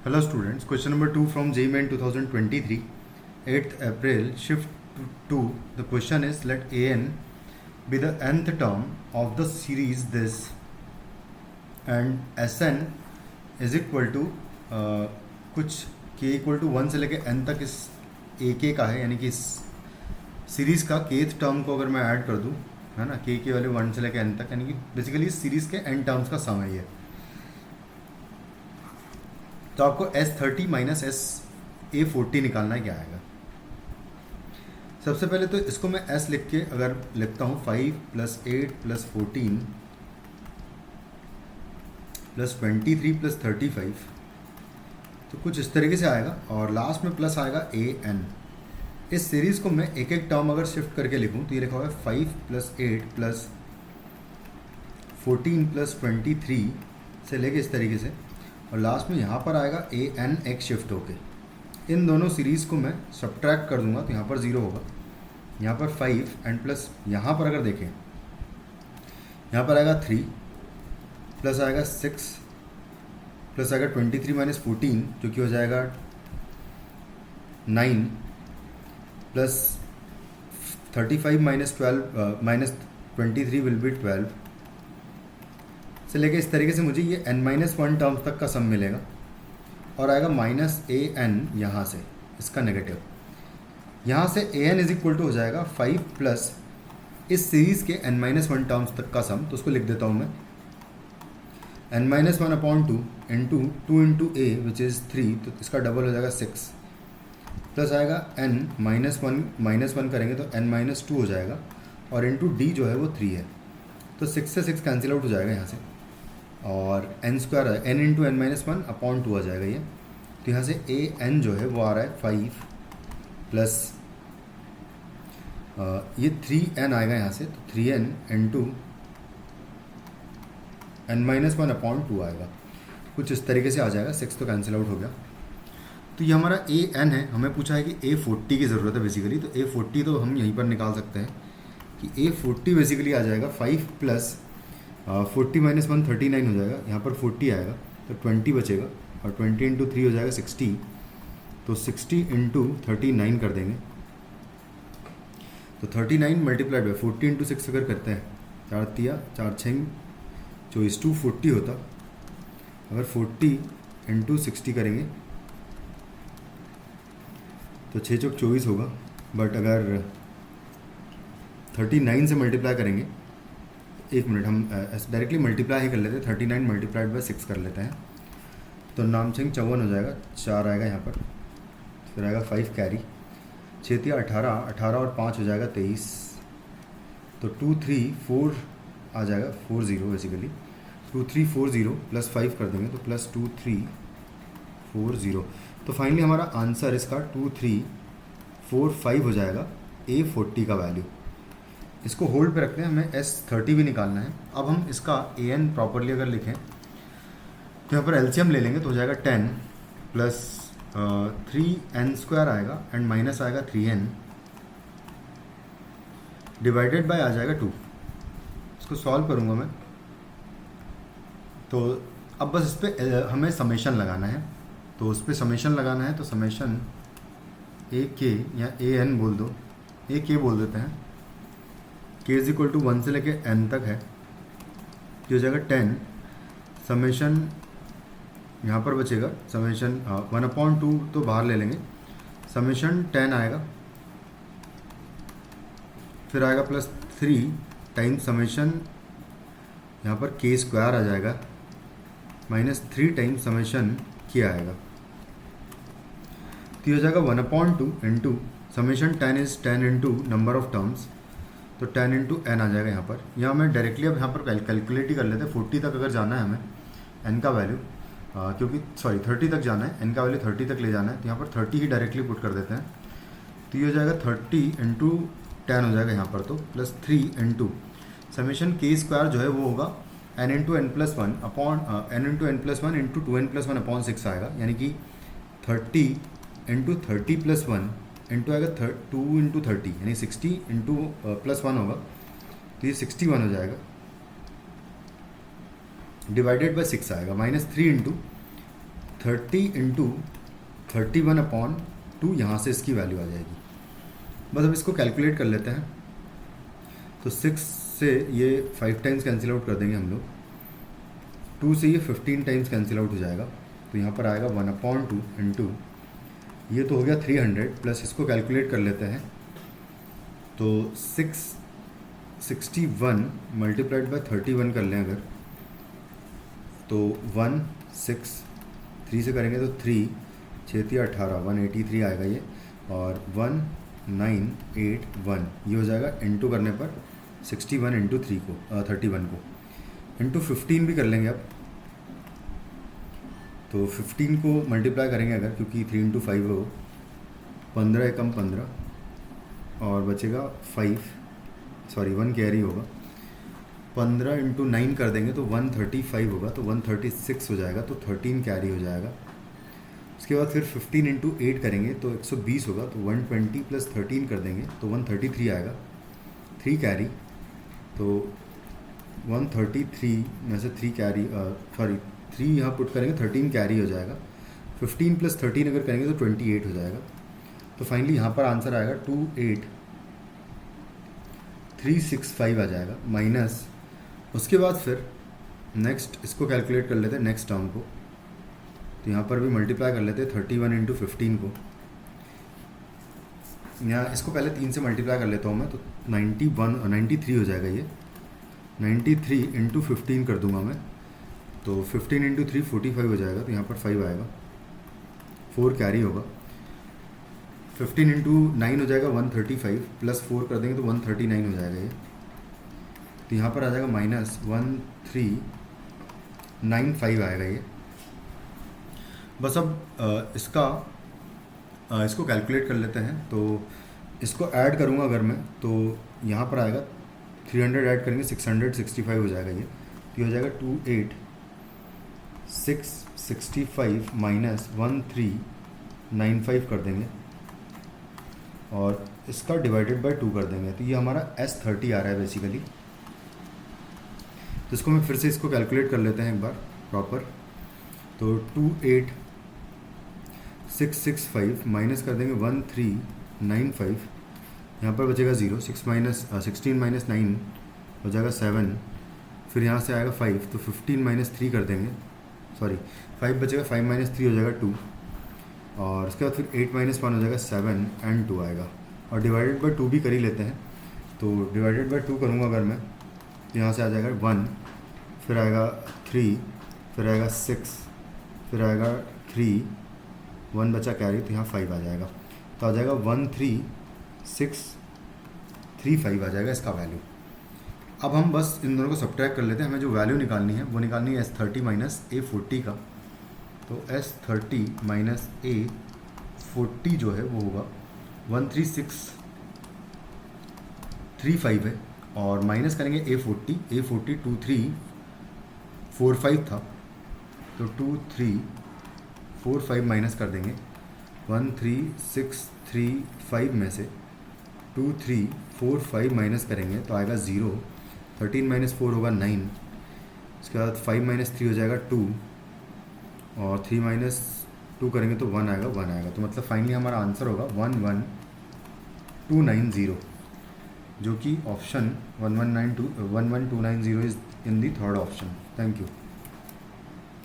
Hello students, question number 2 from JMAN 2023, 8th April, shift to 2. The question is, let an be the nth term of the series this and Sn is equal to कुछ k equal to 1 से लेके n तक इस ak का है, यानी कि इस सीरीज़ का kth टर्म को अगर मैं ऐड कर दूँ, है ना, k की वैल्यू 1 से लेके n तक, यानी कि बेसिकली इस सीरीज़ के n टर्म्स का सम है ये। तो आपको S30 माइनस SA40 निकालना है, क्या आएगा। सबसे पहले तो इसको मैं S लिख के अगर लिखता हूँ 5 + 8 + 14 + 23 + 35, तो कुछ इस तरीके से आएगा और लास्ट में प्लस आएगा AN। इस सीरीज़ को मैं एक एक टर्म अगर शिफ्ट करके लिखूँ तो ये लिखा हुआ है 5 + 8 + 14 + 23 से लेके इस तरीके से, और लास्ट में यहाँ पर आएगा AN एक शिफ्ट होके। इन दोनों सीरीज़ को मैं सब्ट्रैक्ट कर दूंगा तो यहाँ पर 0 होगा, यहाँ पर 5 एंड प्लस यहाँ पर अगर देखें, यहाँ पर आएगा 3 प्लस आएगा 6 प्लस आएगा 23 - 14 जो कि हो जाएगा 9 प्लस 35 - 12 - 23 विल बी 12 से लेके इस तरीके से मुझे ये n-1 टर्म्स तक का सम मिलेगा और आएगा -AN यहाँ से, इसका नेगेटिव। यहाँ से AN इज इक्वल टू हो जाएगा 5 प्लस इस सीरीज़ के n-1 टर्म्स तक का सम, तो उसको लिख देता हूँ मैं n-1/2 into 2 into A which is 3, तो इसका डबल हो जाएगा 6 प्लस आएगा n-1 करेंगे तो n-2 हो जाएगा और इंटू D जो है वो 3 है, तो 6 से 6 कैंसिल आउट हो जाएगा यहाँ से और n² n इंटू n-1/2 आ जाएगा ये। तो यहाँ से AN जो है वो आ रहा है 5 प्लस ये 3n आएगा यहाँ से, तो 3n इंटू n-1/2 आएगा, कुछ इस तरीके से आ जाएगा। 6 तो कैंसिल आउट हो गया। तो ये हमारा AN है, हमें पूछा है कि A40 की ज़रूरत है बेसिकली, तो A40 तो हम यहीं पर निकाल सकते हैं कि A40 बेसिकली आ जाएगा 5 प्लस 40 - 1 39 हो जाएगा, यहाँ पर 40 आएगा तो 20 बचेगा और 20 इंटू 3 हो जाएगा 60, तो 60 इंटू 39 कर देंगे, तो 39 मल्टीप्लाइड बाई 40 इंटू 6 अगर करते हैं, 4 तिया 4 6 24 240 होता। अगर 40 इंटू 60 करेंगे तो 6 चौक 24 होगा, बट अगर 39 से मल्टीप्लाई करेंगे, एक मिनट हम डायरेक्टली मल्टीप्लाई ही कर लेते हैं, 39 मल्टीप्लाइड बाई 6 कर लेते हैं, तो नामसिंह 54 हो जाएगा, 4 आएगा यहाँ पर, फिर आएगा 5 कैरी, 6 तिया 18, 18 और 5 हो जाएगा 23, तो 2 3 4 आ जाएगा 40 बेसिकली, 2 3 4 0 प्लस 5 कर देंगे तो प्लस 2 3 4 0। तो फाइनली हमारा आंसर इसका 2 3 4 5 हो जाएगा A40 का वैल्यू। इसको होल्ड पे रखते हैं, हमें S30 भी निकालना है। अब हम इसका AN प्रॉपरली अगर लिखें तो यहाँ पर एलसीएम ले लेंगे तो हो जाएगा 10 प्लस 3n² आएगा एंड माइनस आएगा 3n डिवाइडेड बाय आ जाएगा 2। इसको सॉल्व करूँगा मैं, तो अब बस इस पर हमें समेशन लगाना है, तो उस पर समेशन लगाना है, तो समेशन AK या AN बोल दो, AK बोल देते हैं, k इज इक्वल टू 1 से लेके n तक है, ये हो जाएगा 10 समेशन, यहाँ पर बचेगा समेशन 1/2 तो बाहर ले लेंगे, समेशन 10 आएगा, फिर आएगा प्लस 3 टाइम समेशन, यहाँ पर k² आ जाएगा -3 टाइम समेशन k आएगा, तो ये हो जाएगा 1/2 into summation 10 is 10 into number of terms, तो 10 इंटू n आ जाएगा यहाँ पर। यहाँ मैं डायरेक्टली अब यहाँ पर कैलकुलेट ही कर लेते हैं, 40 तक अगर जाना है हमें n का वैल्यू, क्योंकि 30 तक जाना है, n का वैल्यू 30 तक ले जाना है, तो यहाँ पर 30 ही डायरेक्टली पुट कर देते हैं, तो ये हो जाएगा 30 इंटू 10 हो जाएगा यहाँ पर, तो प्लस 3 इंटू समेशन k² जो है वो होगा n into n+1 upon n into n+1 into 2n+1/6 आएगा, यानी कि 30 इंटू 30+1 इंटू आएगा 2 इंटू 30 यानी 60 इंटू +1 होगा, तो ये 61 हो जाएगा डिवाइडेड बाय 6 आएगा, -3 इंटू 30/31/2 यहाँ से इसकी वैल्यू आ जाएगी। बस अब इसको कैलकुलेट कर लेते हैं। तो 6 से ये 5 टाइम्स कैंसिल आउट कर देंगे हम लोग, 2 से ये 15 टाइम्स कैंसिल आउट हो जाएगा। तो यहाँ पर आएगा 1/2 इंटू, ये तो हो गया 300 प्लस इसको कैलकुलेट कर लेते हैं। तो 661 मल्टीप्लाइड बाय 31 कर लें अगर, तो 3 से करेंगे तो 3 6 3 18 183 आएगा ये, और 1981 ये हो जाएगा। इंटू करने पर 61 इंटू 31 को इंटू 15 भी कर लेंगे अब। तो 15 को मल्टीप्लाई करेंगे अगर, क्योंकि 3 इंटू 5 हो, 15 एकम 15 और बचेगा 1 कैरी होगा। 15 इंटू 9 कर देंगे तो 135 होगा, तो 136 हो जाएगा, तो 13 कैरी हो जाएगा। उसके बाद फिर 15 इंटू 8 करेंगे तो 120 होगा, तो 120 प्लस 13 कर देंगे तो 133 आएगा, 3 कैरी। तो 133 में से 3 यहाँ पुट करेंगे, 13 कैरी हो जाएगा। 15 प्लस 13 अगर करेंगे तो 28 हो जाएगा। तो फाइनली यहाँ पर आंसर आएगा 28365 आ जाएगा, माइनस उसके बाद फिर नेक्स्ट इसको कैलकुलेट कर लेते हैं, नेक्स्ट टर्म को। तो यहाँ पर भी मल्टीप्लाई कर लेते हैं 31 इंटू 15 को। यहाँ इसको पहले 3 से मल्टीप्लाई कर लेता हूँ मैं, तो 93 हो जाएगा ये। 93 इंटू 15 कर दूंगा मैं, तो 15 इंटू 3 45 हो जाएगा, तो यहाँ पर 5 आएगा, 4 कैरी होगा। 15 इंटू 9 हो जाएगा 135, प्लस 4 कर देंगे तो 139 हो जाएगा ये। तो यहाँ पर आ जाएगा माइनस 1395 आएगा ये। बस अब इसको कैलकुलेट कर लेते हैं। तो इसको ऐड करूँगा अगर मैं, तो यहाँ पर आएगा 300 ऐड करेंगे 665 हो जाएगा ये। तो हो जाएगा 28665 माइनस 1395 कर देंगे और इसका डिवाइडेड बाय 2 कर देंगे, तो ये हमारा S30 आ रहा है बेसिकली। तो इसको मैं फिर से इसको कैलकुलेट कर लेते हैं एक बार प्रॉपर। तो 28665 माइनस कर देंगे 1395, यहाँ पर बचेगा 0, 16 माइनस 9 हो जाएगा 7, फिर यहाँ से आएगा 5, तो 15 माइनस 3 कर देंगे, 5 बचेगा, 5 माइनस 3 हो जाएगा 2, और उसके बाद फिर 8 माइनस 1 हो जाएगा 7 एंड 2 आएगा। और डिवाइडेड बाय 2 भी कर ही लेते हैं। तो डिवाइडेड बाय 2 करूँगा अगर मैं, यहाँ से आ जाएगा 1, फिर आएगा 3, फिर आएगा 6, फिर आएगा 3, 1 बचा कैरी, तो यहाँ 5 आ जाएगा। तो आ जाएगा 13635 आ जाएगा इसका वैल्यू। अब हम बस इन दोनों को सब्ट्रैक्ट कर लेते हैं। हमें जो वैल्यू निकालनी है वो निकालनी है S30 माइनस A40 का। तो S30 माइनस A40 जो है वो होगा 13635 है, और माइनस करेंगे A40 2345 था, तो 2345 माइनस कर देंगे। 13635 में से 2345 माइनस करेंगे तो आएगा 0, 13 माइनस 4 होगा 9, उसके बाद 5 माइनस 3 हो जाएगा 2, और 3 माइनस 2 करेंगे तो 1 आएगा। तो मतलब फाइनली हमारा आंसर होगा 11290, जो कि option 11290 is in the third option. Thank you.